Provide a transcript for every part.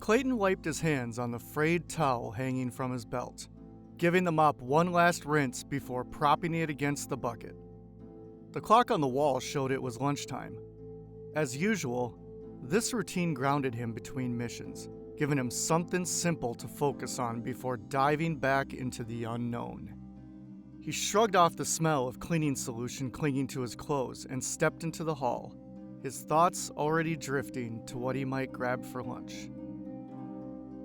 Clayton wiped his hands on the frayed towel hanging from his belt, giving the mop one last rinse before propping it against the bucket. The clock on the wall showed it was lunchtime. As usual, this routine grounded him between missions, giving him something simple to focus on before diving back into the unknown. He shrugged off the smell of cleaning solution clinging to his clothes and stepped into the hall, his thoughts already drifting to what he might grab for lunch.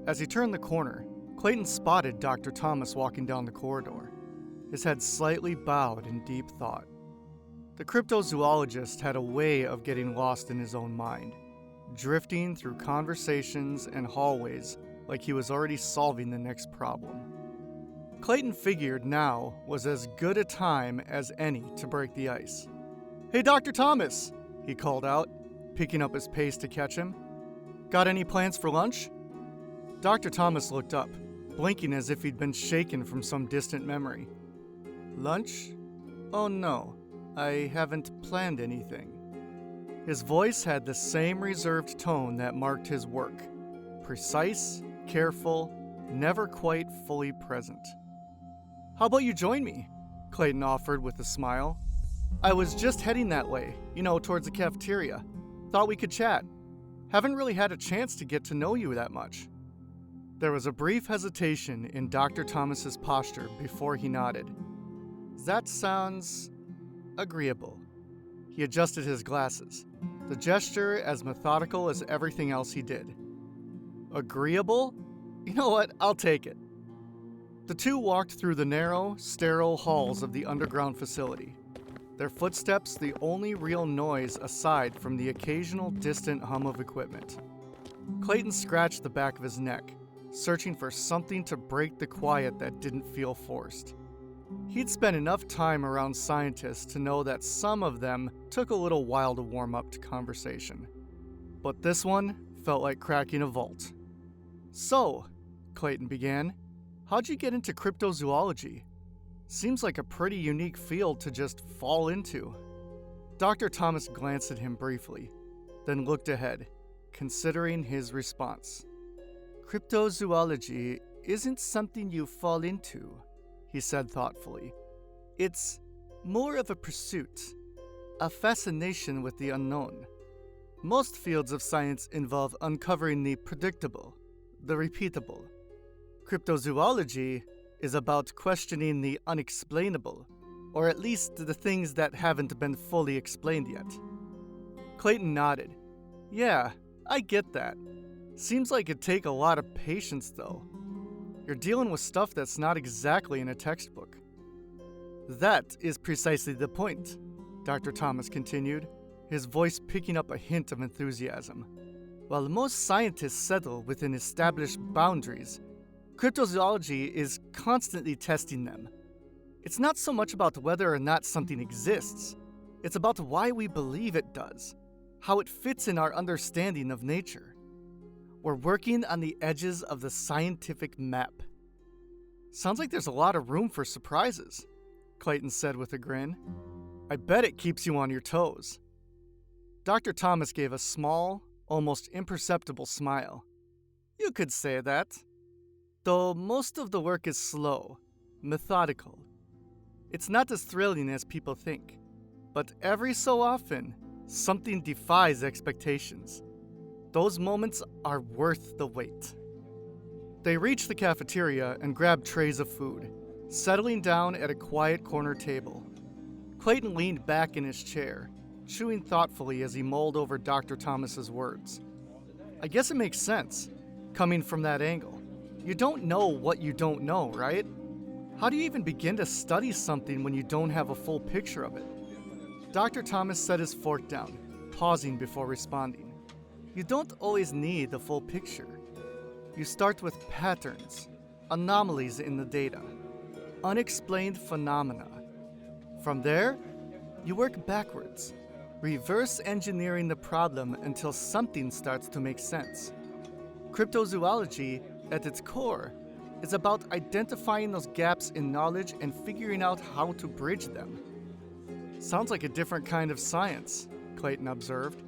As he turned the corner, Clayton spotted Dr. Thomas walking down the corridor, his head slightly bowed in deep thought. The cryptozoologist had a way of getting lost in his own mind, drifting through conversations and hallways like he was already solving the next problem. Clayton figured now was as good a time as any to break the ice. "Hey, Dr. Thomas," he called out, picking up his pace to catch him. "Got any plans for lunch?" Dr. Thomas looked up, blinking as if he'd been shaken from some distant memory. "Lunch? Oh no, I haven't planned anything." His voice had the same reserved tone that marked his work. Precise, careful, never quite fully present. "How about you join me?" Clayton offered with a smile. "I was just heading that way, towards the cafeteria. Thought we could chat. Haven't really had a chance to get to know you that much." There was a brief hesitation in Dr. Thomas's posture before he nodded. "That sounds agreeable." He adjusted his glasses, the gesture as methodical as everything else he did. "Agreeable? You know what? I'll take it." The two walked through the narrow, sterile halls of the underground facility, their footsteps the only real noise aside from the occasional distant hum of equipment. Clayton scratched the back of his neck, searching for something to break the quiet that didn't feel forced. He'd spent enough time around scientists to know that some of them took a little while to warm up to conversation. But this one felt like cracking a vault. "So," Clayton began, "how'd you get into cryptozoology? Seems like a pretty unique field to just fall into." Dr. Thomas glanced at him briefly, then looked ahead, considering his response. "Cryptozoology isn't something you fall into," he said thoughtfully. "It's more of a pursuit, a fascination with the unknown. Most fields of science involve uncovering the predictable, the repeatable. Cryptozoology is about questioning the unexplainable, or at least the things that haven't been fully explained yet." Clayton nodded. "Yeah, I get that. Seems like it'd take a lot of patience, though. You're dealing with stuff that's not exactly in a textbook." "That is precisely the point," Dr. Thomas continued, his voice picking up a hint of enthusiasm. "While most scientists settle within established boundaries, cryptozoology is constantly testing them. It's not so much about whether or not something exists. It's about why we believe it does, how it fits in our understanding of nature. We're working on the edges of the scientific map." "Sounds like there's a lot of room for surprises," Clayton said with a grin. "I bet it keeps you on your toes." Dr. Thomas gave a small, almost imperceptible smile. "You could say that. Though most of the work is slow, methodical. It's not as thrilling as people think, but every so often, something defies expectations. Those moments are worth the wait." They reached the cafeteria and grabbed trays of food, settling down at a quiet corner table. Clayton leaned back in his chair, chewing thoughtfully as he mulled over Dr. Thomas's words. I guess it makes sense, coming from that angle. You don't know what you don't know, right? How do you even begin to study something when you don't have a full picture of it? Dr. Thomas set his fork down, pausing before responding. You don't always need the full picture. You start with patterns, anomalies in the data, unexplained phenomena. From there, you work backwards, reverse engineering the problem until something starts to make sense. Cryptozoology, at its core, is about identifying those gaps in knowledge and figuring out how to bridge them. Sounds like a different kind of science, Clayton observed.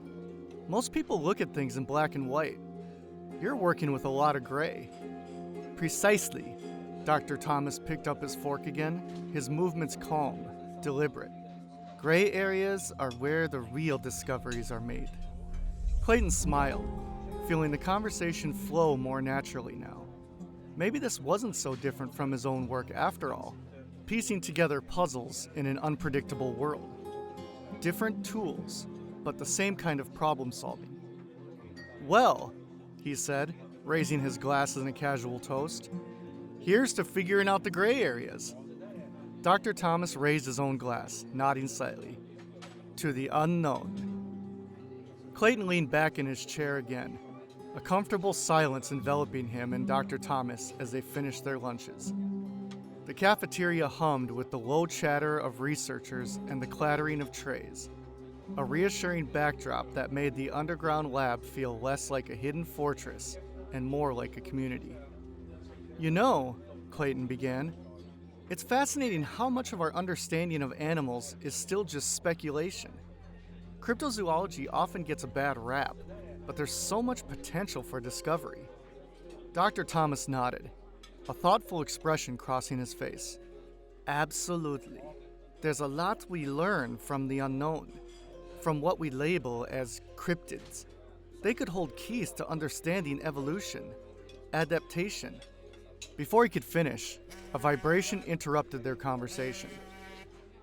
Most people look at things in black and white. You're working with a lot of gray. Precisely. Dr. Thomas picked up his fork again, his movements calm, deliberate. Gray areas are where the real discoveries are made. Clayton smiled, feeling the conversation flow more naturally now. Maybe this wasn't so different from his own work after all, piecing together puzzles in an unpredictable world. Different tools, but the same kind of problem solving. Well, he said, raising his glasses in a casual toast, here's to figuring out the gray areas. Dr. Thomas raised his own glass, nodding slightly. To the unknown. Clayton leaned back in his chair again, a comfortable silence enveloping him and Dr. Thomas as they finished their lunches. The cafeteria hummed with the low chatter of researchers and the clattering of trays, a reassuring backdrop that made the underground lab feel less like a hidden fortress and more like a community. You know, Clayton began, it's fascinating how much of our understanding of animals is still just speculation. Cryptozoology often gets a bad rap, but there's so much potential for discovery. Dr. Thomas nodded, a thoughtful expression crossing his face. Absolutely. There's a lot we learn from the unknown, from what we label as cryptids. They could hold keys to understanding evolution, adaptation. Before he could finish, a vibration interrupted their conversation.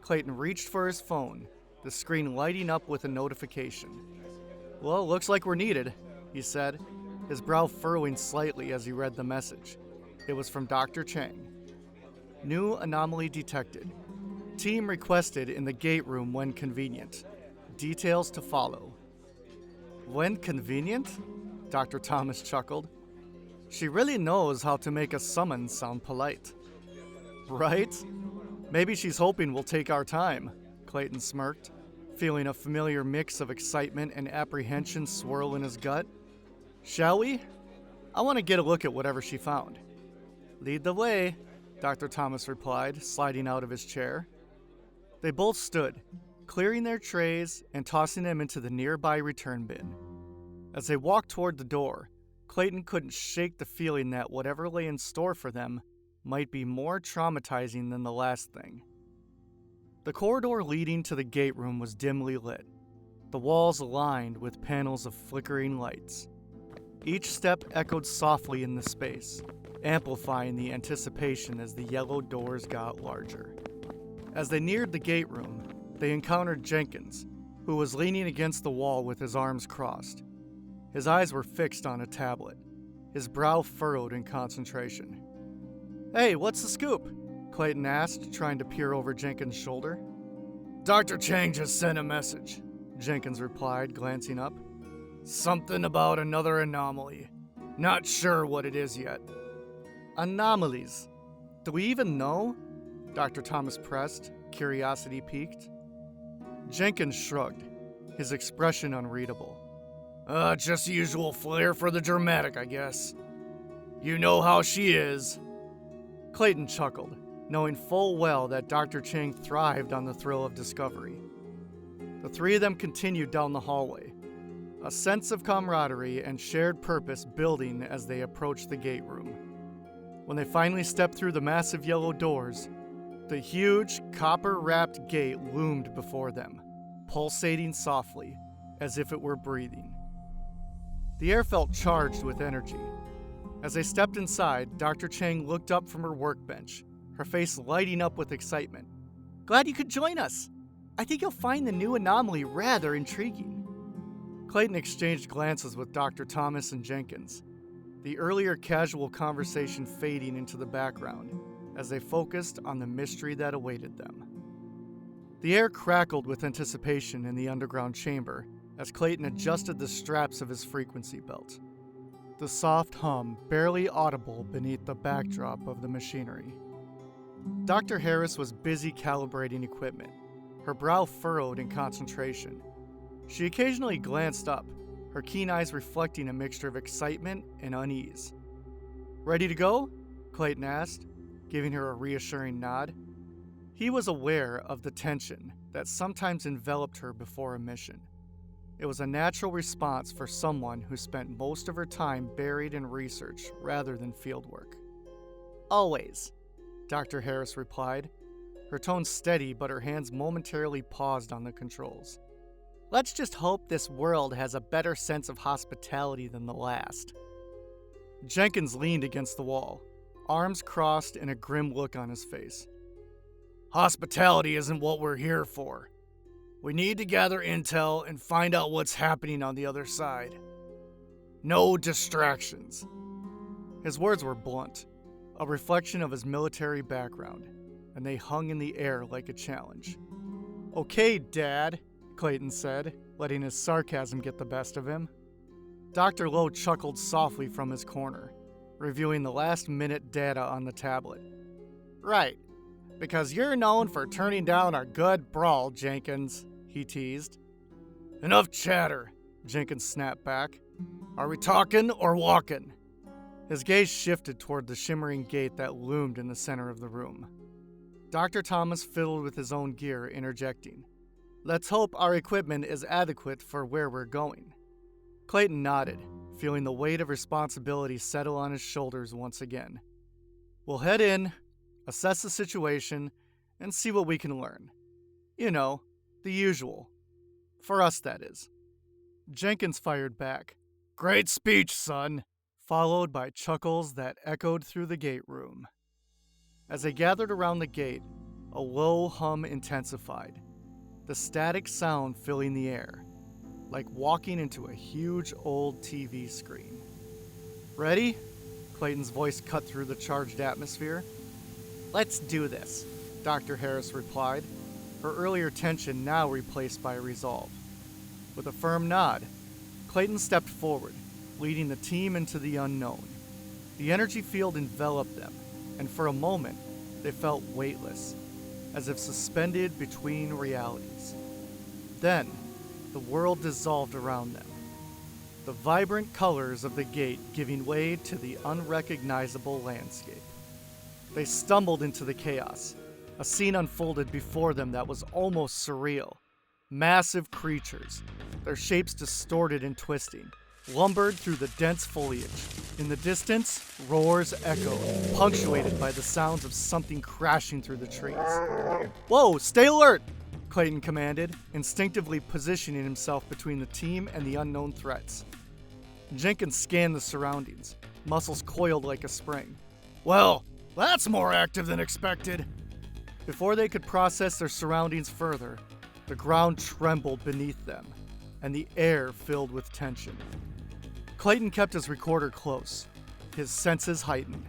Clayton reached for his phone, the screen lighting up with a notification. Well, looks like we're needed, he said, his brow furrowing slightly as he read the message. It was from Dr. Chang. New anomaly detected. Team requested in the gate room when convenient. Details to follow. When convenient? Dr. Thomas chuckled. She really knows how to make a summons sound polite. Right? Maybe she's hoping we'll take our time, Clayton smirked, feeling a familiar mix of excitement and apprehension swirl in his gut. Shall we? I want to get a look at whatever she found. Lead the way, Dr. Thomas replied, sliding out of his chair. They both stood, clearing their trays and tossing them into the nearby return bin. As they walked toward the door, Clayton couldn't shake the feeling that whatever lay in store for them might be more traumatizing than the last thing. The corridor leading to the gate room was dimly lit, the walls lined with panels of flickering lights. Each step echoed softly in the space, amplifying the anticipation as the yellow doors got larger. As they neared the gate room, they encountered Jenkins, who was leaning against the wall with his arms crossed. His eyes were fixed on a tablet, his brow furrowed in concentration. Hey, what's the scoop? Clayton asked, trying to peer over Jenkins' shoulder. Dr. Chang just sent a message, Jenkins replied, glancing up. Something about another anomaly. Not sure what it is yet. Anomalies. Do we even know? Dr. Thomas pressed, curiosity piqued. Jenkins shrugged, his expression unreadable. Just the usual flair for the dramatic, I guess. You know how she is. Clayton chuckled, knowing full well that Dr. Chang thrived on the thrill of discovery. The three of them continued down the hallway, a sense of camaraderie and shared purpose building as they approached the gate room. When they finally stepped through the massive yellow doors, the huge, copper-wrapped gate loomed before them, pulsating softly, as if it were breathing. The air felt charged with energy. As they stepped inside, Dr. Chang looked up from her workbench, her face lighting up with excitement. Glad you could join us. I think you'll find the new anomaly rather intriguing. Clayton exchanged glances with Dr. Thomas and Jenkins, the earlier casual conversation fading into the background as they focused on the mystery that awaited them. The air crackled with anticipation in the underground chamber as Clayton adjusted the straps of his frequency belt, the soft hum barely audible beneath the backdrop of the machinery. Dr. Harris was busy calibrating equipment, her brow furrowed in concentration. She occasionally glanced up, her keen eyes reflecting a mixture of excitement and unease. Ready to go? Clayton asked, giving her a reassuring nod. He was aware of the tension that sometimes enveloped her before a mission. It was a natural response for someone who spent most of her time buried in research rather than fieldwork. Always, Dr. Harris replied, her tone steady but her hands momentarily paused on the controls. Let's just hope this world has a better sense of hospitality than the last. Jenkins leaned against the wall, arms crossed and a grim look on his face. Hospitality isn't what we're here for. We need to gather intel and find out what's happening on the other side. No distractions. His words were blunt, a reflection of his military background, and they hung in the air like a challenge. Okay, Dad, Clayton said, letting his sarcasm get the best of him. Dr. Lowe chuckled softly from his corner, reviewing the last-minute data on the tablet. Right, because you're known for turning down a good brawl, Jenkins, he teased. Enough chatter, Jenkins snapped back. Are we talking or walking? His gaze shifted toward the shimmering gate that loomed in the center of the room. Dr. Thomas fiddled with his own gear, interjecting. Let's hope our equipment is adequate for where we're going. Clayton nodded, feeling the weight of responsibility settle on his shoulders once again. We'll head in, assess the situation, and see what we can learn. You know, the usual. For us, that is. Jenkins fired back. Great speech, son, followed by chuckles that echoed through the gate room. As they gathered around the gate, a low hum intensified, the static sound filling the air, like walking into a huge old TV screen. Ready? Clayton's voice cut through the charged atmosphere. Let's do this, Dr. Harris replied, her earlier tension now replaced by resolve. With a firm nod, Clayton stepped forward, leading the team into the unknown. The energy field enveloped them, and for a moment, they felt weightless, as if suspended between realities. Then, the world dissolved around them, the vibrant colors of the gate giving way to the unrecognizable landscape. They stumbled into the chaos. A scene unfolded before them that was almost surreal. Massive creatures, their shapes distorted and twisting, lumbered through the dense foliage. In the distance, roars echoed, punctuated by the sounds of something crashing through the trees. Whoa, stay alert! Clayton commanded, instinctively positioning himself between the team and the unknown threats. Jenkins scanned the surroundings, muscles coiled like a spring. Well, that's more active than expected. Before they could process their surroundings further, the ground trembled beneath them, and the air filled with tension. Clayton kept his recorder close, his senses heightened.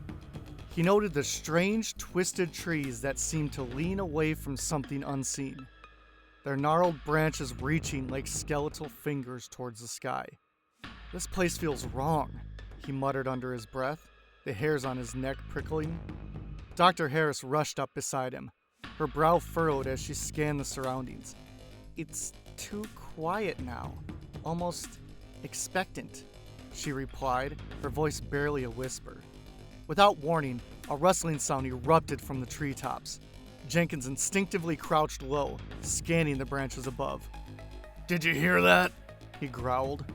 He noted the strange, twisted trees that seemed to lean away from something unseen, their gnarled branches reaching like skeletal fingers towards the sky. This place feels wrong, he muttered under his breath, the hairs on his neck prickling. Dr. Harris rushed up beside him, her brow furrowed as she scanned the surroundings. It's too quiet now, almost expectant, she replied, her voice barely a whisper. Without warning, a rustling sound erupted from the treetops. Jenkins instinctively crouched low, scanning the branches above. Did you hear that? He growled.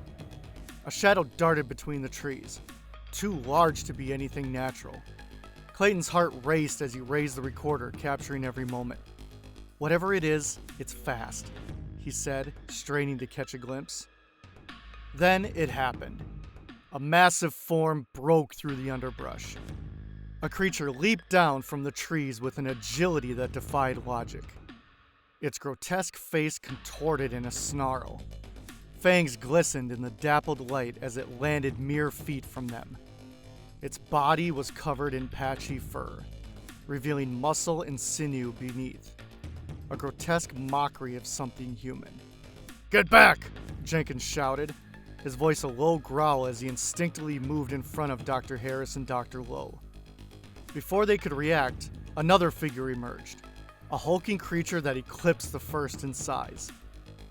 A shadow darted between the trees, too large to be anything natural. Clayton's heart raced as he raised the recorder, capturing every moment. Whatever it is, it's fast, he said, straining to catch a glimpse. Then it happened. A massive form broke through the underbrush. A creature leaped down from the trees with an agility that defied logic. Its grotesque face contorted in a snarl. Fangs glistened in the dappled light as it landed mere feet from them. Its body was covered in patchy fur, revealing muscle and sinew beneath. A grotesque mockery of something human. Get back! Jenkins shouted, his voice a low growl as he instinctively moved in front of Dr. Harris and Dr. Lowe. Before they could react, another figure emerged, a hulking creature that eclipsed the first in size,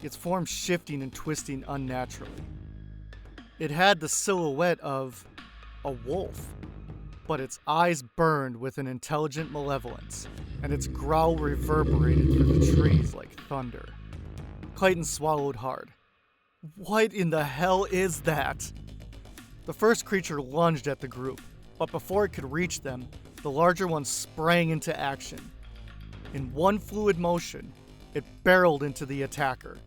its form shifting and twisting unnaturally. It had the silhouette of a wolf, but its eyes burned with an intelligent malevolence, and its growl reverberated through the trees like thunder. Clayton swallowed hard. What in the hell is that? The first creature lunged at the group, but before it could reach them, the larger one sprang into action. In one fluid motion, it barreled into the attacker.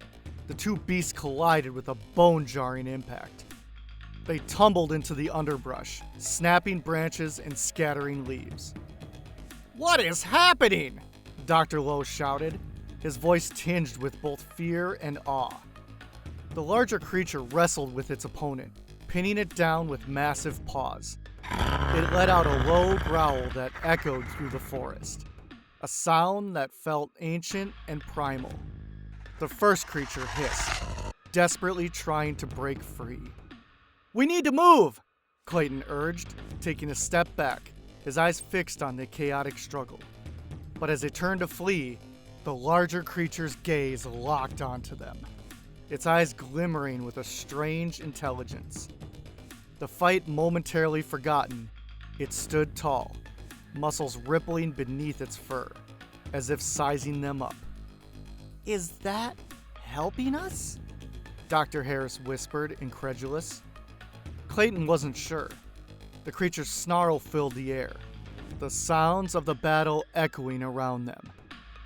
The two beasts collided with a bone-jarring impact. They tumbled into the underbrush, snapping branches and scattering leaves. "What is happening?" Dr. Lowe shouted, his voice tinged with both fear and awe. The larger creature wrestled with its opponent, pinning it down with massive paws. It let out a low growl that echoed through the forest, a sound that felt ancient and primal. The first creature hissed, desperately trying to break free. "We need to move," Clayton urged, taking a step back, his eyes fixed on the chaotic struggle. But as they turned to flee, the larger creature's gaze locked onto them, its eyes glimmering with a strange intelligence. The fight momentarily forgotten, it stood tall, muscles rippling beneath its fur, as if sizing them up. "Is that helping us?" Dr. Harris whispered, incredulous. Clayton wasn't sure. The creature's snarl filled the air, the sounds of the battle echoing around them.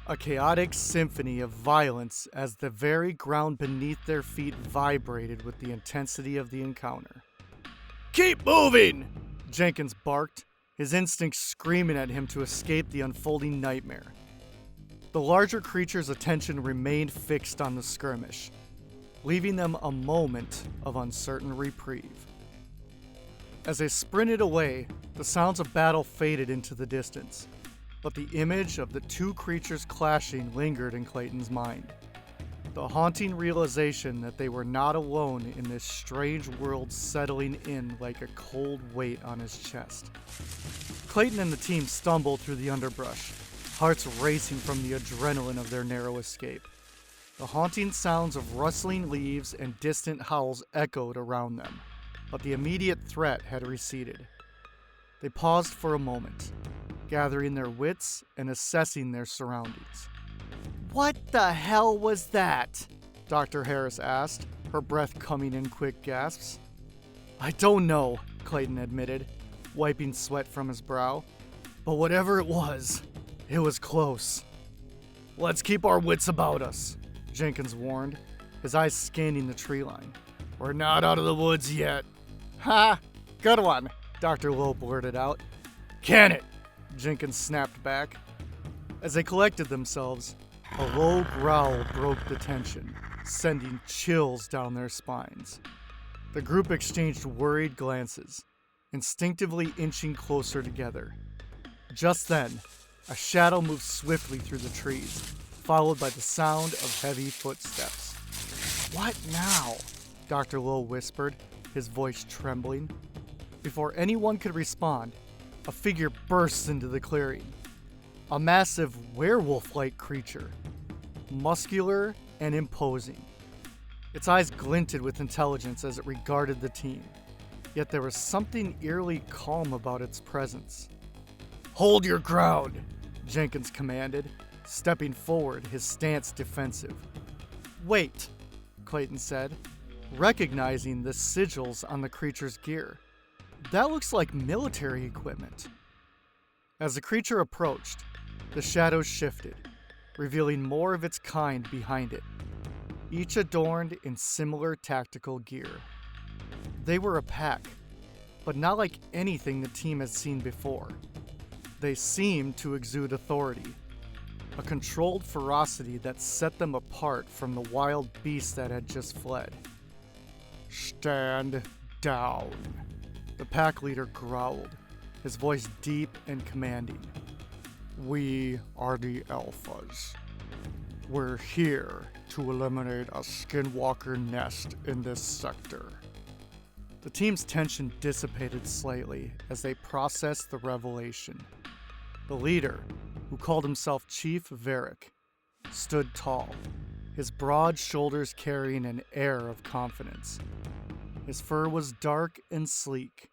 A chaotic symphony of violence as the very ground beneath their feet vibrated with the intensity of the encounter. "Keep moving!" Jenkins barked, his instincts screaming at him to escape the unfolding nightmare. The larger creature's attention remained fixed on the skirmish, leaving them a moment of uncertain reprieve. As they sprinted away, the sounds of battle faded into the distance, but the image of the two creatures clashing lingered in Clayton's mind. The haunting realization that they were not alone in this strange world settling in like a cold weight on his chest. Clayton and the team stumbled through the underbrush, hearts racing from the adrenaline of their narrow escape. The haunting sounds of rustling leaves and distant howls echoed around them, but the immediate threat had receded. They paused for a moment, gathering their wits and assessing their surroundings. "What the hell was that?" Dr. Harris asked, her breath coming in quick gasps. "I don't know," Clayton admitted, wiping sweat from his brow. "But whatever it was close." "Let's keep our wits about us," Jenkins warned, his eyes scanning the tree line. "We're not out of the woods yet." "Ha! Good one," Dr. Lowe blurted out. "Can it?" Jenkins snapped back. As they collected themselves, a low growl broke the tension, sending chills down their spines. The group exchanged worried glances, instinctively inching closer together. Just then, a shadow moved swiftly through the trees, followed by the sound of heavy footsteps. "What now?" Dr. Lowe whispered, his voice trembling. Before anyone could respond, a figure burst into the clearing. A massive werewolf-like creature, muscular and imposing. Its eyes glinted with intelligence as it regarded the team, yet there was something eerily calm about its presence. "Hold your ground," Jenkins commanded, stepping forward, his stance defensive. "Wait," Clayton said, recognizing the sigils on the creature's gear. "That looks like military equipment." As the creature approached, the shadows shifted, revealing more of its kind behind it, each adorned in similar tactical gear. They were a pack, but not like anything the team had seen before. They seemed to exude authority, a controlled ferocity that set them apart from the wild beasts that had just fled. "Stand down," the pack leader growled, his voice deep and commanding. "We are the Alphas. We're here to eliminate a skinwalker nest in this sector." The team's tension dissipated slightly as they processed the revelation. The leader, who called himself Chief Varric, stood tall, his broad shoulders carrying an air of confidence. His fur was dark and sleek,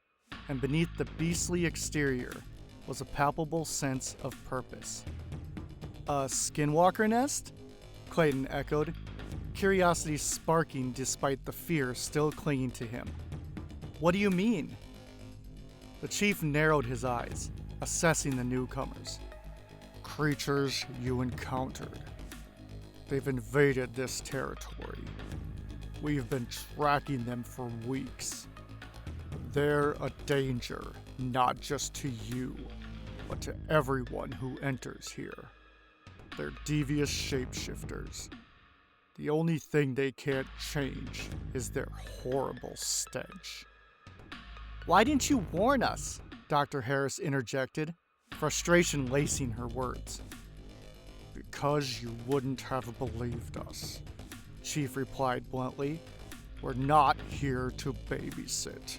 and beneath the beastly exterior was a palpable sense of purpose. "A skinwalker nest?" Clayton echoed. curiosity sparking despite the fear still clinging to him. What do you mean? The chief narrowed his eyes, assessing the newcomers. Creatures you encountered. They've invaded this territory. We've been tracking them for weeks. They're a danger, not just to you, but to everyone who enters here. They're devious shapeshifters. The only thing they can't change is their horrible stench. Why didn't you warn us? Dr. Harris interjected, frustration lacing her words. Because you wouldn't have believed us, Chief replied bluntly. We're not here to babysit.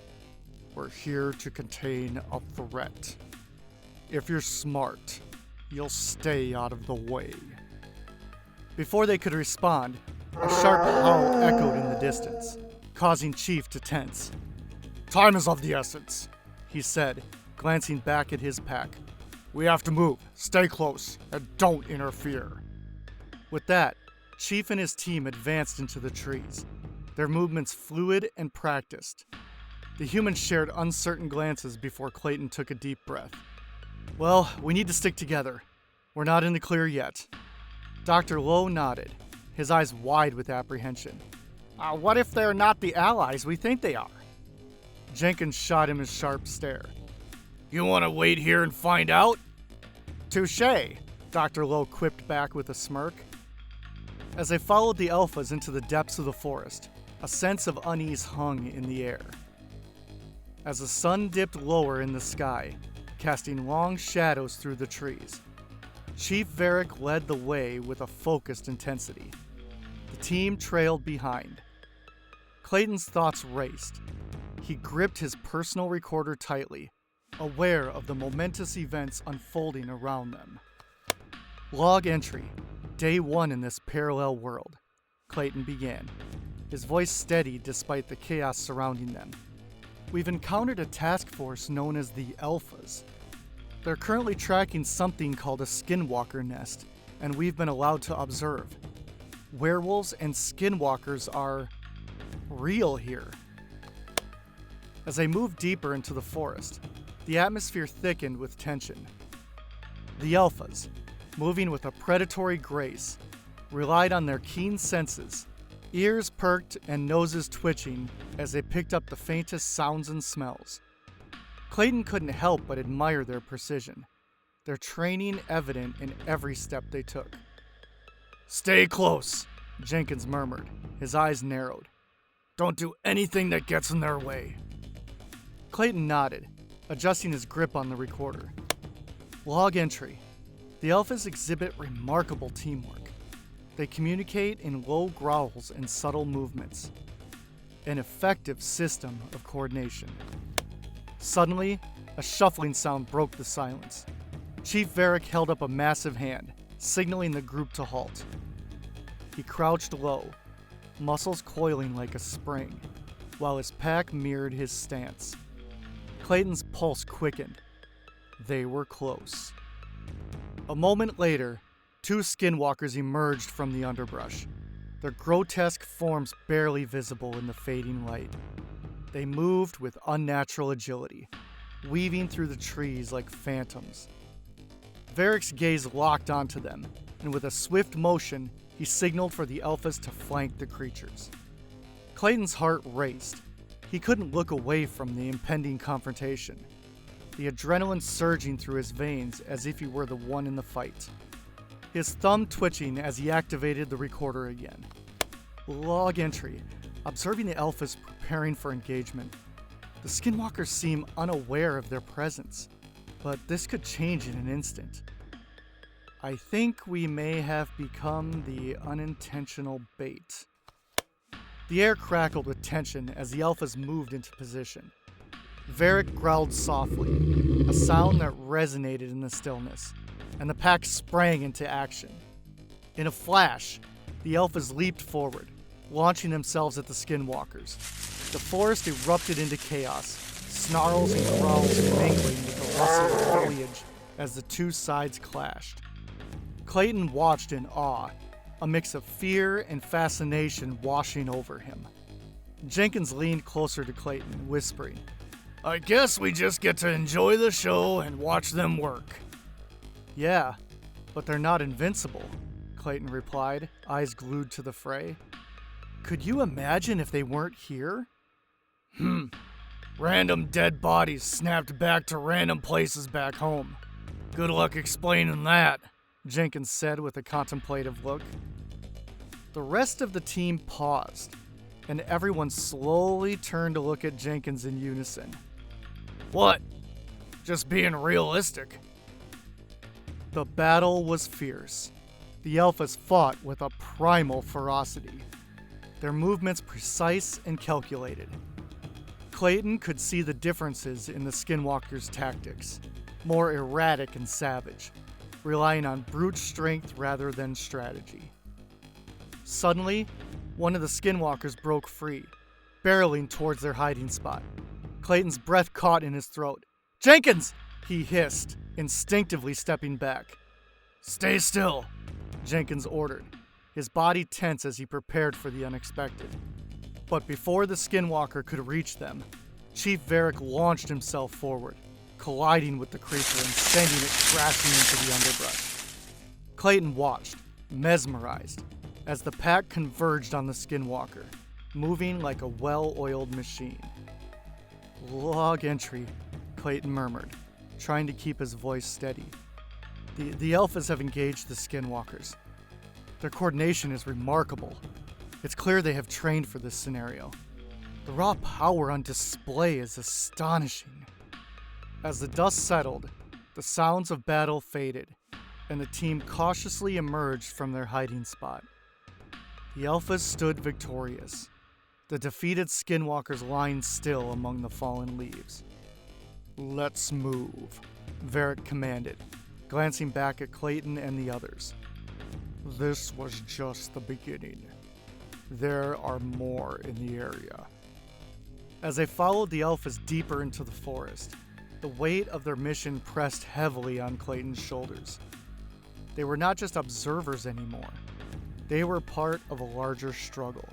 We're here to contain a threat. If you're smart, you'll stay out of the way. Before they could respond, a sharp howl echoed in the distance, causing Chief to tense. Time is of the essence, he said, glancing back at his pack. We have to move, stay close, and don't interfere. With that, Chief and his team advanced into the trees, their movements fluid and practiced. The humans shared uncertain glances before Clayton took a deep breath. Well, we need to stick together. We're not in the clear yet. Dr. Lowe nodded, his eyes wide with apprehension. What if they're not the allies we think they are? Jenkins shot him a sharp stare. You want to wait here and find out? Touché, Dr. Lowe quipped back with a smirk. As they followed the Alphas into the depths of the forest, a sense of unease hung in the air. As the sun dipped lower in the sky, casting long shadows through the trees, Chief Varric led the way with a focused intensity. The team trailed behind. Clayton's thoughts raced. He gripped his personal recorder tightly, aware of the momentous events unfolding around them. Log entry, Day 1 in this parallel world, Clayton began, his voice steady despite the chaos surrounding them. We've encountered a task force known as the Alphas. They're currently tracking something called a skinwalker nest, and we've been allowed to observe. Werewolves and skinwalkers are real here. As they moved deeper into the forest, the atmosphere thickened with tension. The Alphas, moving with a predatory grace, relied on their keen senses, ears perked and noses twitching as they picked up the faintest sounds and smells. Clayton couldn't help but admire their precision, their training evident in every step they took. Stay close, Jenkins murmured, his eyes narrowed. Don't do anything that gets in their way. Clayton nodded, adjusting his grip on the recorder. Log entry. The Alphas exhibit remarkable teamwork. They communicate in low growls and subtle movements. An effective system of coordination. Suddenly, a shuffling sound broke the silence. Chief Varric held up a massive hand, signaling the group to halt. He crouched low, muscles coiling like a spring, while his pack mirrored his stance. Clayton's pulse quickened. They were close. A moment later, two skinwalkers emerged from the underbrush, their grotesque forms barely visible in the fading light. They moved with unnatural agility, weaving through the trees like phantoms. Varric's gaze locked onto them, and with a swift motion, he signaled for the Alphas to flank the creatures. Clayton's heart raced. He couldn't look away from the impending confrontation, the adrenaline surging through his veins as if he were the one in the fight. His thumb twitching as he activated the recorder again. Log entry, observing the Alphas preparing for engagement. The skinwalkers seem unaware of their presence, but this could change in an instant. I think we may have become the unintentional bait. The air crackled with tension as the Alphas moved into position. Varric growled softly, a sound that resonated in the stillness, and the pack sprang into action. In a flash, the Alphas leaped forward, launching themselves at the skinwalkers. The forest erupted into chaos, snarls and growls mingling with the rustle of foliage as the two sides clashed. Clayton watched in awe, a mix of fear and fascination washing over him. Jenkins leaned closer to Clayton, whispering, "I guess we just get to enjoy the show and watch them work." "Yeah, but they're not invincible," Clayton replied, eyes glued to the fray. "Could you imagine if they weren't here?" Random dead bodies snapped back to random places back home. Good luck explaining that," Jenkins said with a contemplative look. The rest of the team paused, and everyone slowly turned to look at Jenkins in unison. "What? Just being realistic." The battle was fierce. The Alphas fought with a primal ferocity, their movements precise and calculated. Clayton could see the differences in the Skinwalkers' tactics, more erratic and savage, relying on brute strength rather than strategy. Suddenly, one of the Skinwalkers broke free, barreling towards their hiding spot. Clayton's breath caught in his throat. "Jenkins!" he hissed, instinctively stepping back. "Stay still," Jenkins ordered, his body tense as he prepared for the unexpected. But before the Skinwalker could reach them, Chief Varric launched himself forward, colliding with the creature and sending it crashing into the underbrush. Clayton watched, mesmerized, as the pack converged on the Skinwalker, moving like a well-oiled machine. "Log entry," Clayton murmured, trying to keep his voice steady. The Alphas have engaged the Skinwalkers. Their coordination is remarkable. It's clear they have trained for this scenario. The raw power on display is astonishing. As the dust settled, the sounds of battle faded, and the team cautiously emerged from their hiding spot. The Alphas stood victorious, the defeated Skinwalkers lying still among the fallen leaves. "Let's move," Varric commanded, glancing back at Clayton and the others. "This was just the beginning. There are more in the area." As they followed the Alphas deeper into the forest, the weight of their mission pressed heavily on Clayton's shoulders. They were not just observers anymore. They were part of a larger struggle,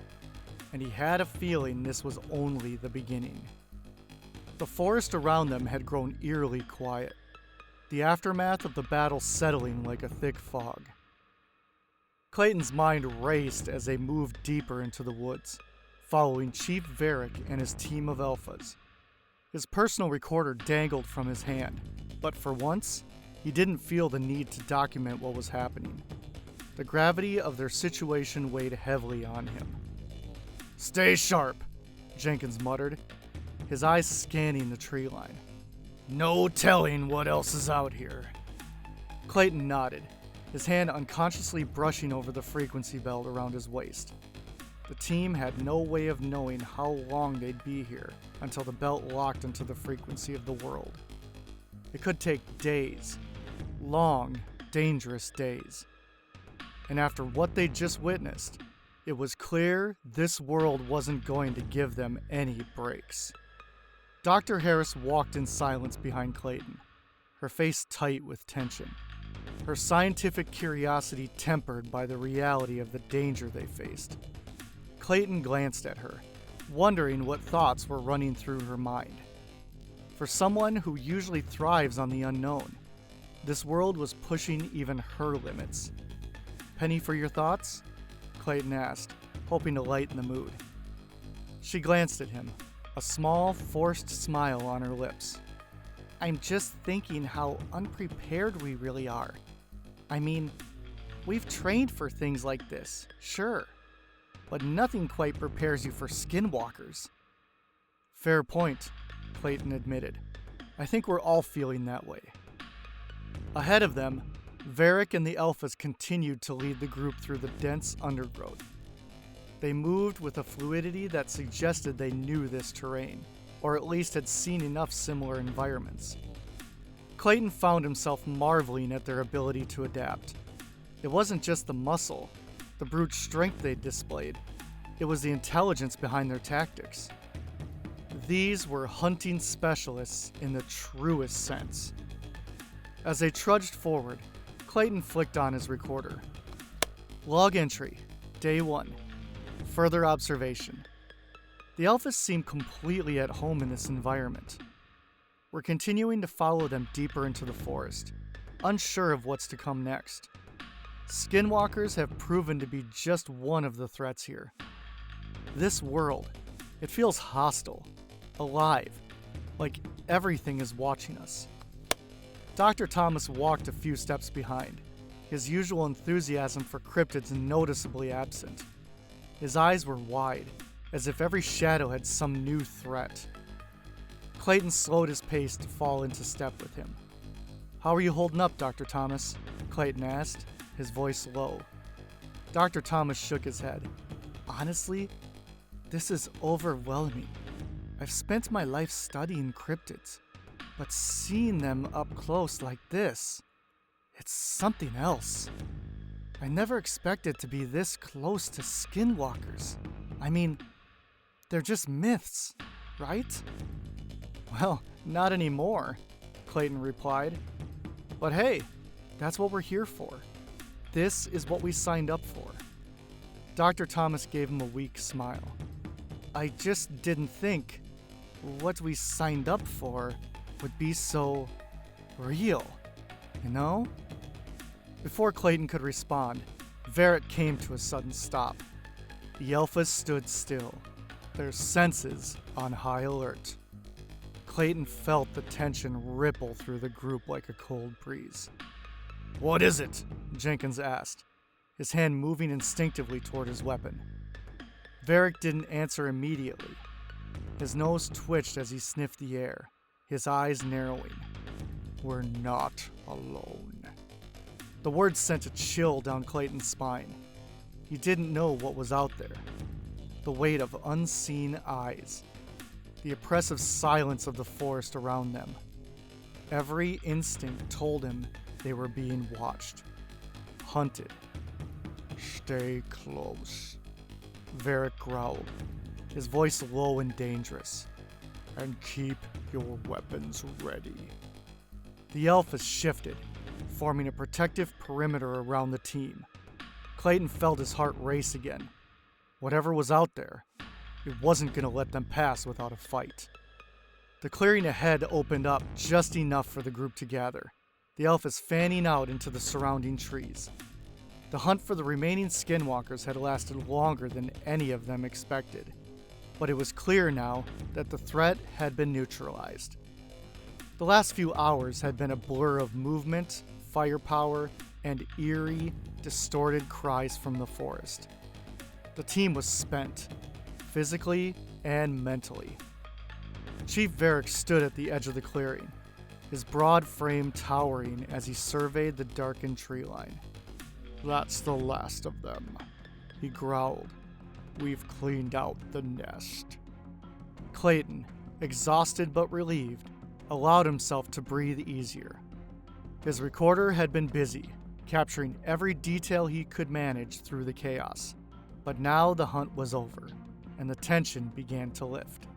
and he had a feeling this was only the beginning. The forest around them had grown eerily quiet, the aftermath of the battle settling like a thick fog. Clayton's mind raced as they moved deeper into the woods, following Chief Varric and his team of Alphas. His personal recorder dangled from his hand, but for once, he didn't feel the need to document what was happening. The gravity of their situation weighed heavily on him. "Stay sharp," Jenkins muttered, his eyes scanning the tree line. "No telling what else is out here." Clayton nodded, his hand unconsciously brushing over the frequency belt around his waist. The team had no way of knowing how long they'd be here until the belt locked into the frequency of the world. It could take days, long, dangerous days. And after what they'd just witnessed, it was clear this world wasn't going to give them any breaks. Dr. Harris walked in silence behind Clayton, her face tight with tension, her scientific curiosity tempered by the reality of the danger they faced. Clayton glanced at her, wondering what thoughts were running through her mind. For someone who usually thrives on the unknown, this world was pushing even her limits. "Penny for your thoughts?" Clayton asked, hoping to lighten the mood. She glanced at him, a small, forced smile on her lips. "I'm just thinking how unprepared we really are. I mean, we've trained for things like this, sure, but nothing quite prepares you for Skinwalkers." "Fair point," Clayton admitted. "I think we're all feeling that way." Ahead of them, Varric and the Alphas continued to lead the group through the dense undergrowth. They moved with a fluidity that suggested they knew this terrain, or at least had seen enough similar environments. Clayton found himself marveling at their ability to adapt. It wasn't just the muscle, the brute strength they'd displayed. It was the intelligence behind their tactics. These were hunting specialists in the truest sense. As they trudged forward, Clayton flicked on his recorder. Log entry, Day 1. Further observation. The Alphas seem completely at home in this environment. We're continuing to follow them deeper into the forest, unsure of what's to come next. Skinwalkers have proven to be just one of the threats here. This world, it feels hostile, alive, like everything is watching us. Dr. Thomas walked a few steps behind, his usual enthusiasm for cryptids noticeably absent. His eyes were wide, as if every shadow had some new threat. Clayton slowed his pace to fall into step with him. "How are you holding up, Dr. Thomas?" Clayton asked, his voice low. Dr. Thomas shook his head. "Honestly, this is overwhelming. I've spent my life studying cryptids, but seeing them up close like this, it's something else. I never expected to be this close to skinwalkers. I mean, they're just myths, right?" "Well, not anymore," Clayton replied. "But hey, that's what we're here for. This is what we signed up for." Dr. Thomas gave him a weak smile. "I just didn't think what we signed up for would be so real, you know?" Before Clayton could respond, Varric came to a sudden stop. The Alphas stood still, their senses on high alert. Clayton felt the tension ripple through the group like a cold breeze. "What is it?" Jenkins asked, his hand moving instinctively toward his weapon. Varric didn't answer immediately. His nose twitched as he sniffed the air, his eyes narrowing. "We're not alone." The words sent a chill down Clayton's spine. He didn't know what was out there. The weight of unseen eyes. The oppressive silence of the forest around them. Every instinct told him they were being watched. Hunted. "Stay close," Varric growled, his voice low and dangerous. "And keep your weapons ready." The Alphas shifted, forming a protective perimeter around the team. Clayton felt his heart race again. Whatever was out there, it wasn't going to let them pass without a fight. The clearing ahead opened up just enough for the group to gather, the Alphas fanning out into the surrounding trees. The hunt for the remaining skinwalkers had lasted longer than any of them expected, but it was clear now that the threat had been neutralized. The last few hours had been a blur of movement, firepower, and eerie, distorted cries from the forest. The team was spent, physically and mentally. Chief Varric stood at the edge of the clearing, his broad frame towering as he surveyed the darkened tree line. "That's the last of them," he growled. "We've cleaned out the nest." Clayton, exhausted but relieved, allowed himself to breathe easier. His recorder had been busy, capturing every detail he could manage through the chaos. But now the hunt was over, and the tension began to lift.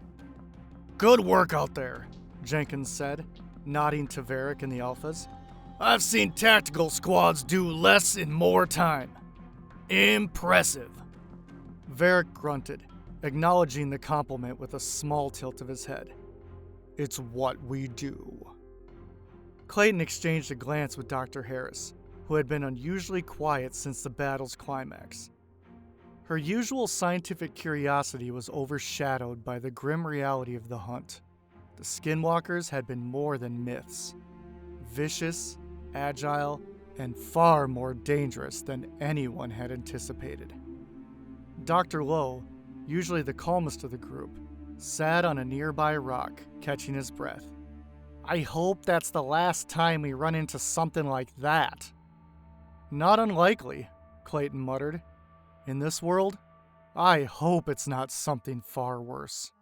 "Good work out there," Jenkins said, nodding to Varric and the Alphas. "I've seen tactical squads do less in more time. Impressive." Varric grunted, acknowledging the compliment with a small tilt of his head. "It's what we do." Clayton exchanged a glance with Dr. Harris, who had been unusually quiet since the battle's climax. Her usual scientific curiosity was overshadowed by the grim reality of the hunt. The skinwalkers had been more than myths. Vicious, agile, and far more dangerous than anyone had anticipated. Dr. Lowe, usually the calmest of the group, sat on a nearby rock, catching his breath. "I hope that's the last time we run into something like that." "Not unlikely," Clayton muttered. "In this world, I hope it's not something far worse."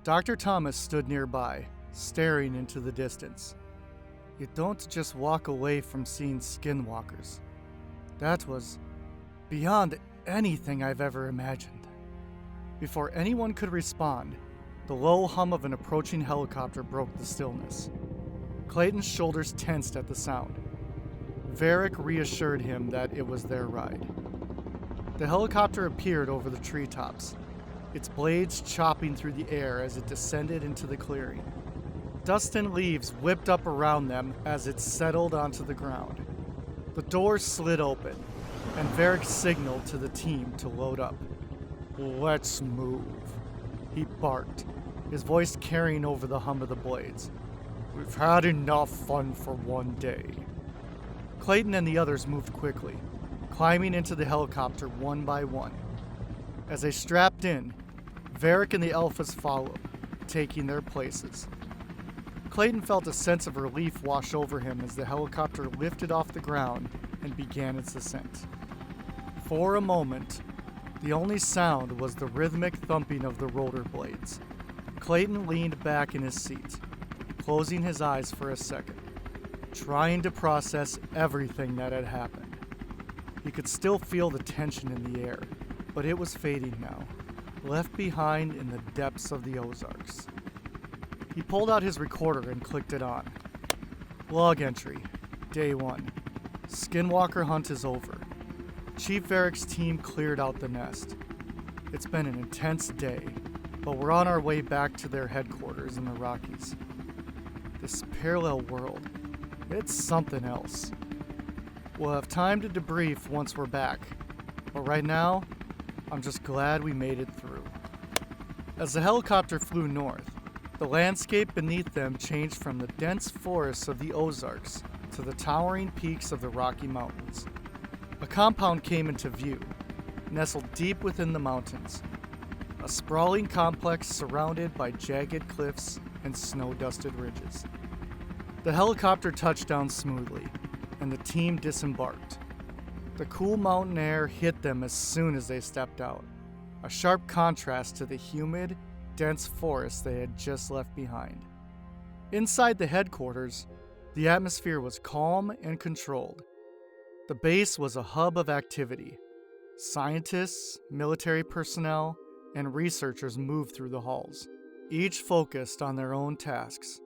Dr. Thomas stood nearby, staring into the distance. "You don't just walk away from seeing skinwalkers. That was beyond anything I've ever imagined." Before anyone could respond, the low hum of an approaching helicopter broke the stillness. Clayton's shoulders tensed at the sound. Varric reassured him that it was their ride. The helicopter appeared over the treetops, its blades chopping through the air as it descended into the clearing. Dust and leaves whipped up around them as it settled onto the ground. The doors slid open, and Varric signaled to the team to load up. "Let's move," he barked, his voice carrying over the hum of the blades. "We've had enough fun for one day." Clayton and the others moved quickly, climbing into the helicopter one by one. As they strapped in, Varric and the Alphas followed, taking their places. Clayton felt a sense of relief wash over him as the helicopter lifted off the ground and began its ascent. For a moment, the only sound was the rhythmic thumping of the rotor blades. Clayton leaned back in his seat, closing his eyes for a second, trying to process everything that had happened. He could still feel the tension in the air, but it was fading now, left behind in the depths of the Ozarks. He pulled out his recorder and clicked it on. Log entry, Day 1. Skinwalker hunt is over. Chief Varric's team cleared out the nest. It's been an intense day, but we're on our way back to their headquarters in the Rockies. This parallel world, it's something else. We'll have time to debrief once we're back, but right now, I'm just glad we made it through. As the helicopter flew north, the landscape beneath them changed from the dense forests of the Ozarks to the towering peaks of the Rocky Mountains. A compound came into view, nestled deep within the mountains, a sprawling complex surrounded by jagged cliffs and snow-dusted ridges. The helicopter touched down smoothly, and the team disembarked. The cool mountain air hit them as soon as they stepped out, a sharp contrast to the humid, dense forest they had just left behind. Inside the headquarters, the atmosphere was calm and controlled. The base was a hub of activity. Scientists, military personnel, and researchers moved through the halls, each focused on their own tasks.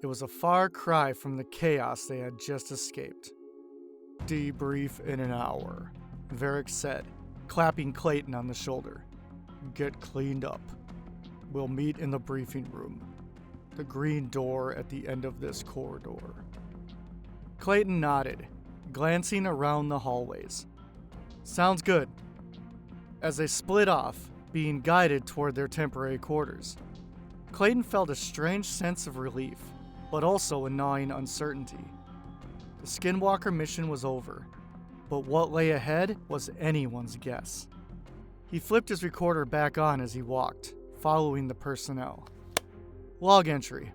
It was a far cry from the chaos they had just escaped. "Debrief in an hour," Varric said, clapping Clayton on the shoulder. "Get cleaned up. We'll meet in the briefing room, the green door at the end of this corridor." Clayton nodded, glancing around the hallways. "Sounds good." As they split off, being guided toward their temporary quarters, Clayton felt a strange sense of relief, but also a gnawing uncertainty. The Skinwalker mission was over, but what lay ahead was anyone's guess. He flipped his recorder back on as he walked, following the personnel. Log entry.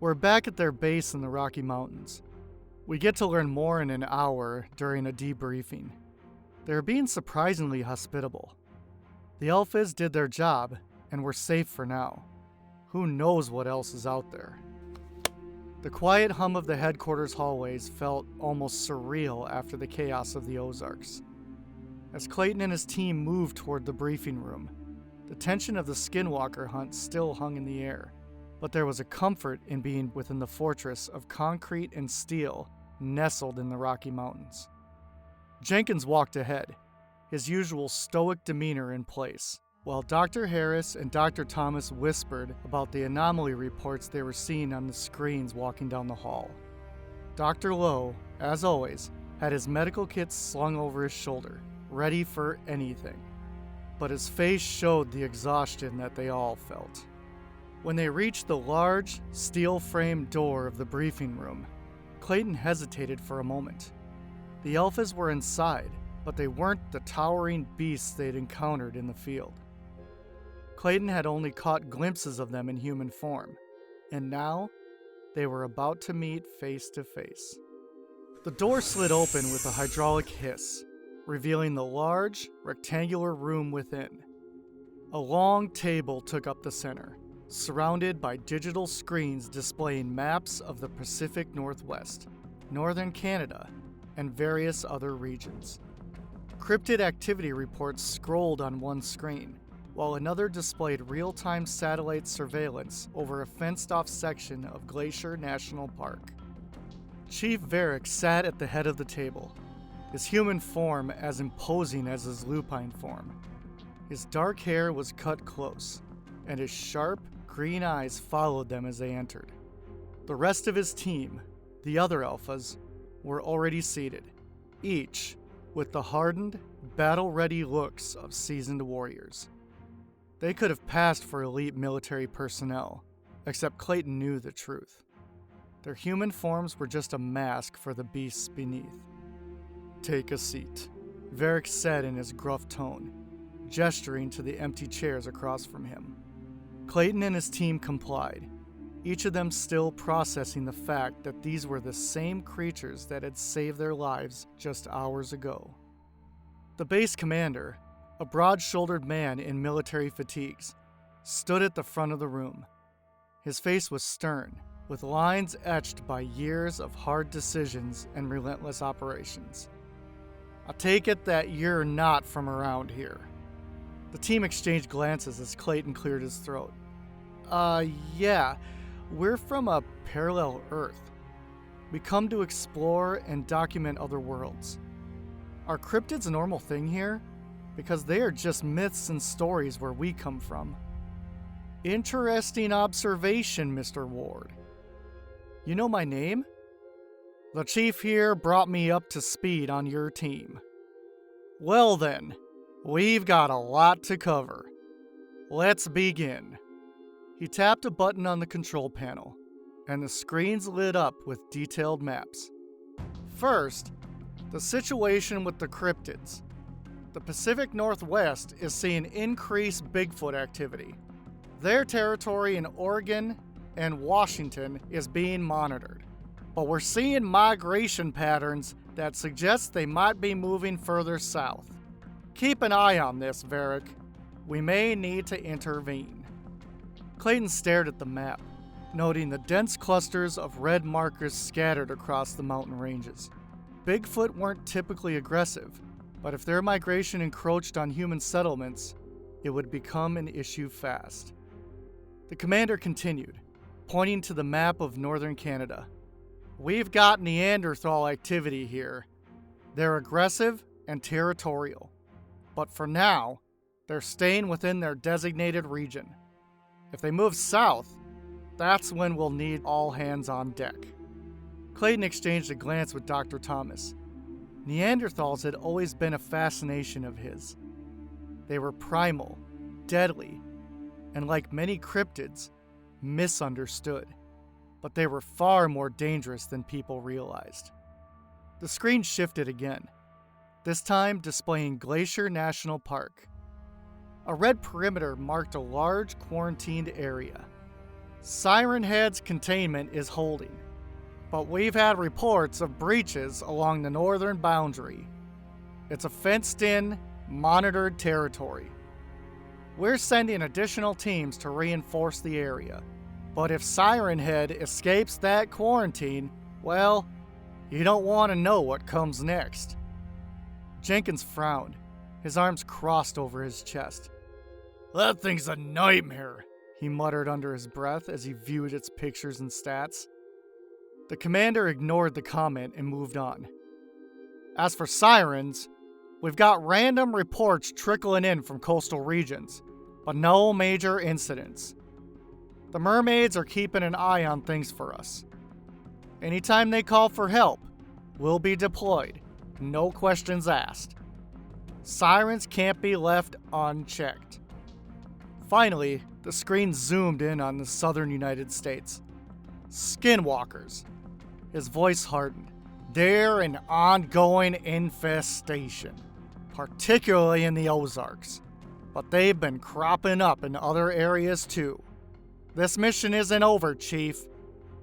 We're back at their base in the Rocky Mountains. We get to learn more in an hour during a debriefing. They're being surprisingly hospitable. The Alphas did their job, and we're safe for now. Who knows what else is out there? The quiet hum of the headquarters hallways felt almost surreal after the chaos of the Ozarks. As Clayton and his team moved toward the briefing room, the tension of the Skinwalker hunt still hung in the air, but there was a comfort in being within the fortress of concrete and steel nestled in the Rocky Mountains. Jenkins walked ahead, his usual stoic demeanor in place, while Dr. Harris and Dr. Thomas whispered about the anomaly reports they were seeing on the screens walking down the hall. Dr. Lowe, as always, had his medical kits slung over his shoulder, ready for anything. But his face showed the exhaustion that they all felt. When they reached the large, steel-framed door of the briefing room, Clayton hesitated for a moment. The Alphas were inside, but they weren't the towering beasts they'd encountered in the field. Clayton had only caught glimpses of them in human form, and now they were about to meet face to face. The door slid open with a hydraulic hiss, revealing the large, rectangular room within. A long table took up the center, surrounded by digital screens displaying maps of the Pacific Northwest, northern Canada, and various other regions. Cryptid activity reports scrolled on one screen, while another displayed real-time satellite surveillance over a fenced-off section of Glacier National Park. Chief Varric sat at the head of the table, his human form as imposing as his lupine form. His dark hair was cut close, and his sharp, green eyes followed them as they entered. The rest of his team, the other alphas, were already seated, each with the hardened, battle-ready looks of seasoned warriors. They could have passed for elite military personnel, except Clayton knew the truth. Their human forms were just a mask for the beasts beneath. "Take a seat," Varric said in his gruff tone, gesturing to the empty chairs across from him. Clayton and his team complied, each of them still processing the fact that these were the same creatures that had saved their lives just hours ago. The base commander, a broad-shouldered man in military fatigues, stood at the front of the room. His face was stern, with lines etched by years of hard decisions and relentless operations. "I take it that you're not from around here." The team exchanged glances as Clayton cleared his throat. Yeah, we're from a parallel Earth. We come to explore and document other worlds. Are cryptids a normal thing here? Because they are just myths and stories where we come from." "Interesting observation, Mr. Ward. You know my name?" "The chief here brought me up to speed on your team." "Well then, we've got a lot to cover. Let's begin." He tapped a button on the control panel, and the screens lit up with detailed maps. First, the situation with the cryptids. The Pacific Northwest is seeing increased Bigfoot activity. Their territory in Oregon and Washington is being monitored, but we're seeing migration patterns that suggest they might be moving further south. Keep an eye on this, Varric. We may need to intervene. Clayton stared at the map, noting the dense clusters of red markers scattered across the mountain ranges. Bigfoot weren't typically aggressive, but if their migration encroached on human settlements, it would become an issue fast. The commander continued, pointing to the map of northern Canada. "We've got Neanderthal activity here. They're aggressive and territorial, but for now, they're staying within their designated region. If they move south, that's when we'll need all hands on deck." Clayton exchanged a glance with Dr. Thomas. Neanderthals had always been a fascination of his. They were primal, deadly, and like many cryptids, misunderstood. But they were far more dangerous than people realized. The screen shifted again, this time displaying Glacier National Park. A red perimeter marked a large quarantined area. Siren Head's containment is holding, but we've had reports of breaches along the northern boundary. It's a fenced-in, monitored territory. We're sending additional teams to reinforce the area, but if Siren Head escapes that quarantine, well, you don't want to know what comes next. Jenkins frowned, his arms crossed over his chest. "That thing's a nightmare," he muttered under his breath as he viewed its pictures and stats. The commander ignored the comment and moved on. "As for sirens, we've got random reports trickling in from coastal regions, but no major incidents. The mermaids are keeping an eye on things for us. Anytime they call for help, we'll be deployed, no questions asked. Sirens can't be left unchecked." Finally, the screen zoomed in on the southern United States. "Skinwalkers." His voice hardened. "They're an ongoing infestation, particularly in the Ozarks. But they've been cropping up in other areas too. This mission isn't over, Chief.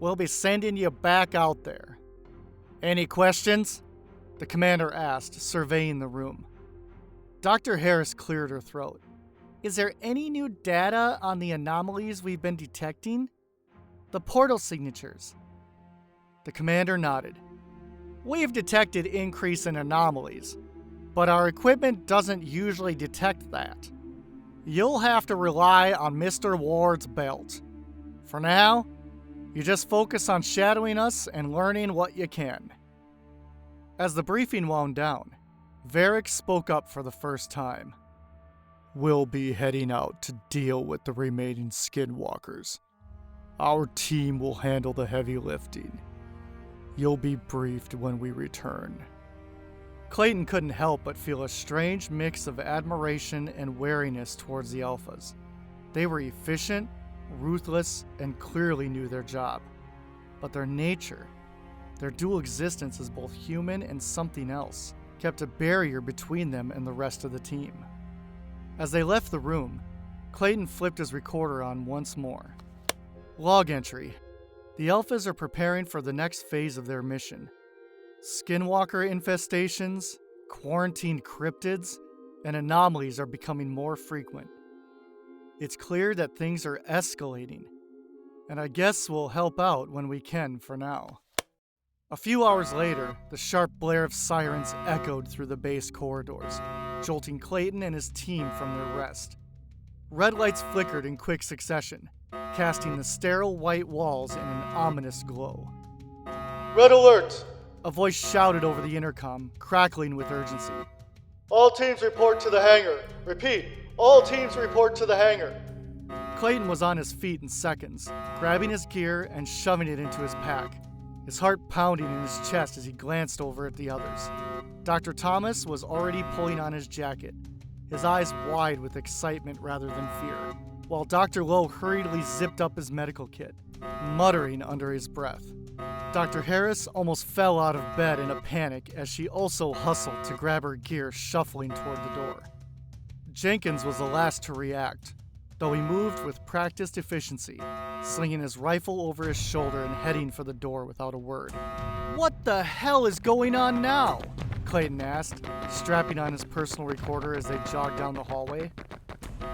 We'll be sending you back out there." "Any questions?" the commander asked, surveying the room. Dr. Harris cleared her throat. "Is there any new data on the anomalies we've been detecting?" "The portal signatures." The commander nodded. "We've detected increase in anomalies, but our equipment doesn't usually detect that. You'll have to rely on Mr. Ward's belt. For now, You just focus on shadowing us and learning what you can." As the briefing wound down, Varric spoke up for the first time. "We'll be heading out to deal with the remaining skinwalkers. Our team will handle the heavy lifting. You'll be briefed when we return." Clayton couldn't help but feel a strange mix of admiration and wariness towards the Alphas. They were efficient, ruthless, and clearly knew their job. But their nature, their dual existence as both human and something else, kept a barrier between them and the rest of the team. As they left the room, Clayton flipped his recorder on once more. Log entry. The Alphas are preparing for the next phase of their mission. Skinwalker infestations, quarantined cryptids, and anomalies are becoming more frequent. It's clear that things are escalating, and I guess we'll help out when we can for now. A few hours later, the sharp blare of sirens echoed through the base corridors, jolting Clayton and his team from their rest. Red lights flickered in quick succession, casting the sterile white walls in an ominous glow. "Red alert!" A voice shouted over the intercom, crackling with urgency. "All teams report to the hangar. Repeat, all teams report to the hangar." Clayton was on his feet in seconds, grabbing his gear and shoving it into his pack, his heart pounding in his chest as he glanced over at the others. Dr. Thomas was already pulling on his jacket, his eyes wide with excitement rather than fear, while Dr. Lowe hurriedly zipped up his medical kit, muttering under his breath. Dr. Harris almost fell out of bed in a panic as she also hustled to grab her gear, shuffling toward the door. Jenkins was the last to react, though he moved with practiced efficiency, slinging his rifle over his shoulder and heading for the door without a word. "What the hell is going on now?" Clayton asked, strapping on his personal recorder as they jogged down the hallway.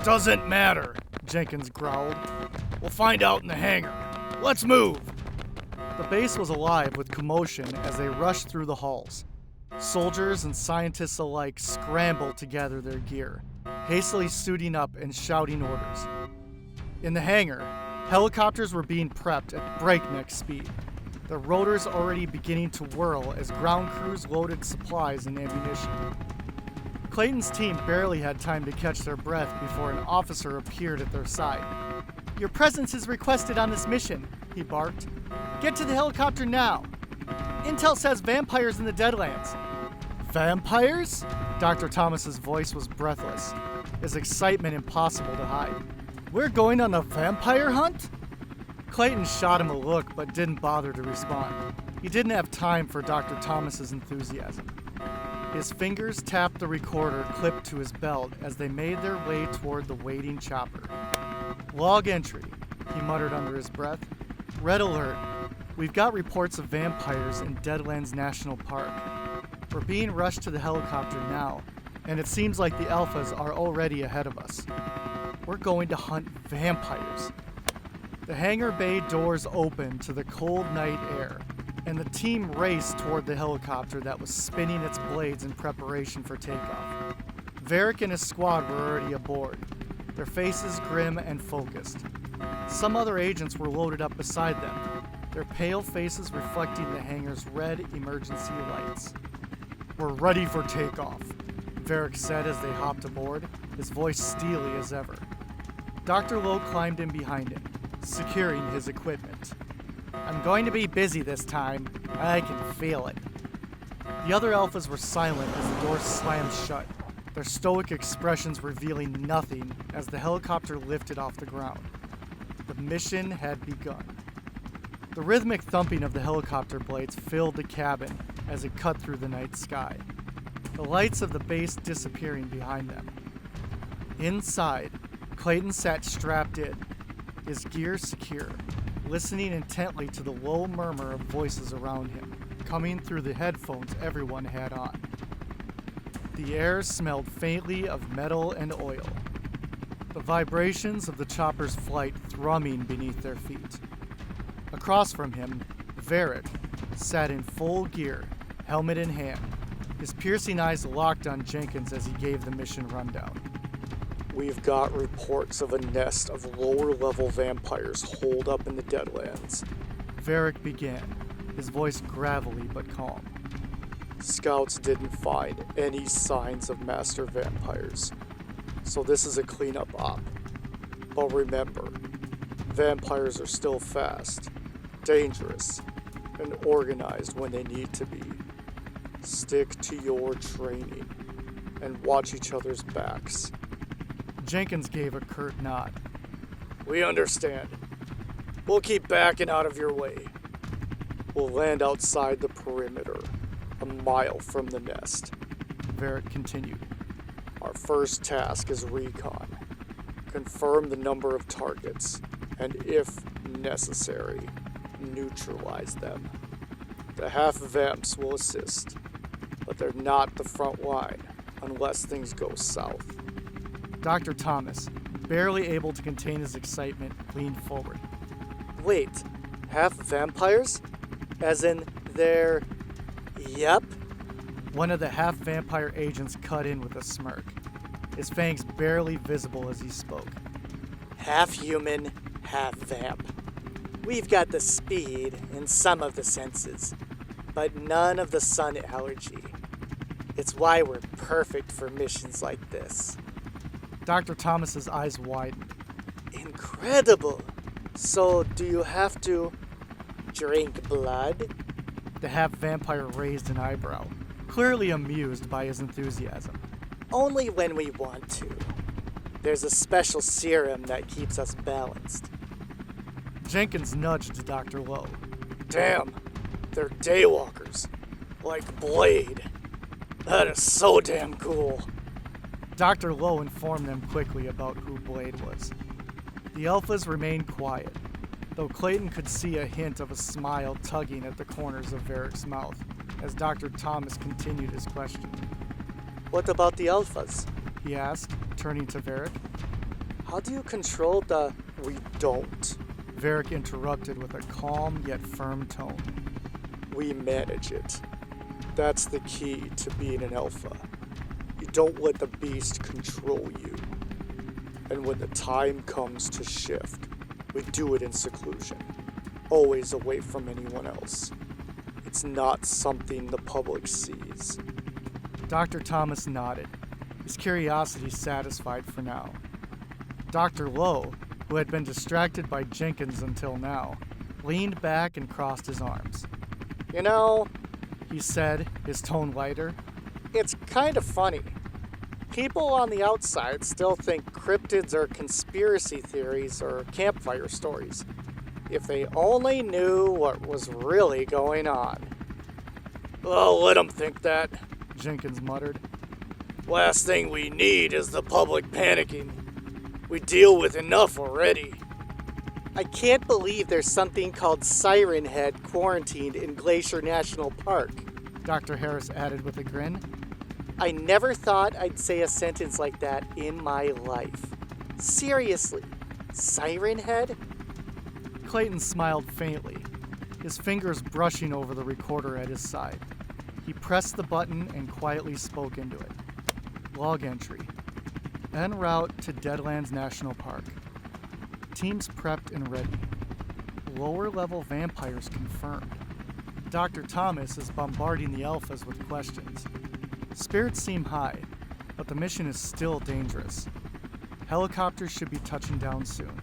"Doesn't matter," Jenkins growled. "We'll find out in the hangar. Let's move!" The base was alive with commotion as they rushed through the halls. Soldiers and scientists alike scrambled to gather their gear, hastily suiting up and shouting orders. In the hangar, helicopters were being prepped at breakneck speed, their rotors already beginning to whirl as ground crews loaded supplies and ammunition. Clayton's team barely had time to catch their breath before an officer appeared at their side. "Your presence is requested on this mission," he barked. "Get to the helicopter now. Intel says vampires in the Deadlands." "Vampires?" Dr. Thomas's voice was breathless, his excitement impossible to hide. "We're going on a vampire hunt?" Clayton shot him a look but didn't bother to respond. He didn't have time for Dr. Thomas's enthusiasm. His fingers tapped the recorder clipped to his belt as they made their way toward the waiting chopper. "Log entry," he muttered under his breath. "Red alert. We've got reports of vampires in Deadlands National Park. We're being rushed to the helicopter now, and it seems like the Alphas are already ahead of us. We're going to hunt vampires." The hangar bay doors opened to the cold night air, and the team raced toward the helicopter that was spinning its blades in preparation for takeoff. Varric and his squad were already aboard, their faces grim and focused. Some other agents were loaded up beside them, their pale faces reflecting the hangar's red emergency lights. "We're ready for takeoff," Varric said as they hopped aboard, his voice steely as ever. Dr. Lowe climbed in behind him, securing his equipment. "I'm going to be busy this time. I can feel it." The other Alphas were silent as the door slammed shut, their stoic expressions revealing nothing as the helicopter lifted off the ground. The mission had begun. The rhythmic thumping of the helicopter blades filled the cabin as it cut through the night sky, the lights of the base disappearing behind them. Inside, Clayton sat strapped in, his gear secure, listening intently to the low murmur of voices around him, coming through the headphones everyone had on. The air smelled faintly of metal and oil, the vibrations of the chopper's flight thrumming beneath their feet. Across from him, Varric sat in full gear, helmet in hand, his piercing eyes locked on Jenkins as he gave the mission rundown. "We've got reports of a nest of lower-level vampires holed up in the Deadlands. Varric began, his voice gravelly but calm. Scouts didn't find any signs of master vampires, so this is a cleanup op. But remember, vampires are still fast, dangerous, and organized when they need to be. Stick to your training and watch each other's backs. Jenkins gave a curt nod. We understand. We'll keep backing out of your way. We'll land outside the perimeter, a mile from the nest. Varric continued. Our first task is recon. Confirm the number of targets, and if necessary, neutralize them. The half-vamps will assist, but they're not the front line unless things go south. Dr. Thomas, barely able to contain his excitement, leaned forward. Wait, half-vampires? As in, they're... Yep. One of the half-vampire agents cut in with a smirk, his fangs barely visible as he spoke. Half human, half vamp. We've got the speed and some of the senses, but none of the sun allergy. It's why we're perfect for missions like this. Dr. Thomas's eyes widened. Incredible! So, do you have to drink blood? The half-vampire raised an eyebrow, clearly amused by his enthusiasm. Only when we want to. There's a special serum that keeps us balanced. Jenkins nudged Dr. Lowe. Damn, they're daywalkers. Like Blade. That is so damn cool. Dr. Lowe informed them quickly about who Blade was. The Alphas remained quiet, though Clayton could see a hint of a smile tugging at the corners of Varric's mouth as Dr. Thomas continued his question. What about the Alphas? He asked, turning to Varric. How do you control the... We don't. Varric interrupted with a calm yet firm tone. We manage it. That's the key to being an alpha. You don't let the beast control you. And when the time comes to shift, we do it in seclusion, always away from anyone else. It's not something the public sees. Dr. Thomas nodded, his curiosity satisfied for now. Dr. Lowe, who had been distracted by Jenkins until now, leaned back and crossed his arms. You know, he said, his tone lighter, it's kind of funny. People on the outside still think cryptids are conspiracy theories or campfire stories. If they only knew what was really going on. Well, let them think that, Jenkins muttered. Last thing we need is the public panicking. We deal with enough already. I can't believe there's something called Siren Head quarantined in Glacier National Park, Dr. Harris added with a grin. I never thought I'd say a sentence like that in my life. Seriously, Siren Head? Clayton smiled faintly, his fingers brushing over the recorder at his side. He pressed the button and quietly spoke into it. Log entry. En route to Deadlands National Park. Teams prepped and ready. Lower-level vampires confirmed. Dr. Thomas is bombarding the Alphas with questions. Spirits seem high, but the mission is still dangerous. Helicopters should be touching down soon.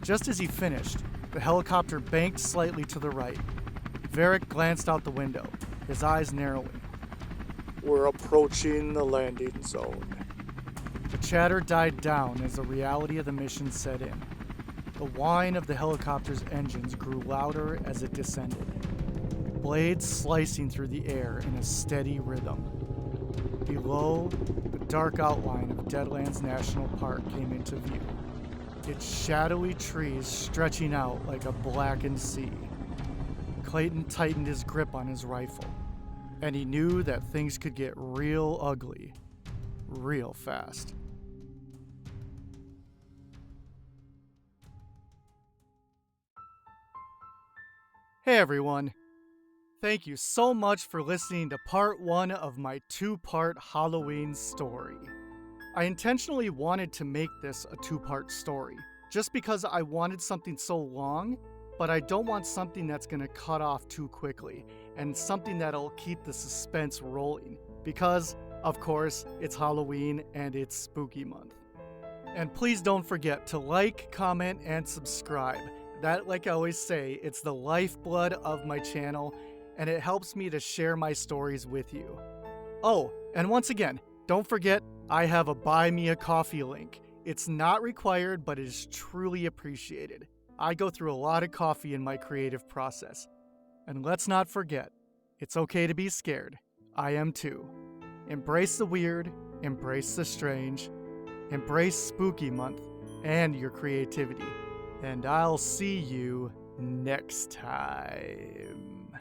Just as he finished, the helicopter banked slightly to the right. Varric glanced out the window, his eyes narrowing. We're approaching the landing zone. The chatter died down as the reality of the mission set in. The whine of the helicopter's engines grew louder as it descended, blades slicing through the air in a steady rhythm. Below, the dark outline of Deadlands National Park came into view, its shadowy trees stretching out like a blackened sea. Clayton tightened his grip on his rifle, and he knew that things could get real ugly, real fast. Hey everyone! Thank you so much for listening to part 1 of my 2-part Halloween story. I intentionally wanted to make this a 2-part story, just because I wanted something so long but I don't want something that's going to cut off too quickly and something that'll keep the suspense rolling because, of course, it's Halloween and it's spooky month. And please don't forget to like, comment, and subscribe. That, like I always say, it's the lifeblood of my channel, and it helps me to share my stories with you. Oh, and once again, don't forget, I have a Buy Me a Coffee link. It's not required, but it is truly appreciated. I go through a lot of coffee in my creative process. And let's not forget, it's okay to be scared. I am too. Embrace the weird, embrace the strange, embrace spooky month and your creativity. And I'll see you next time.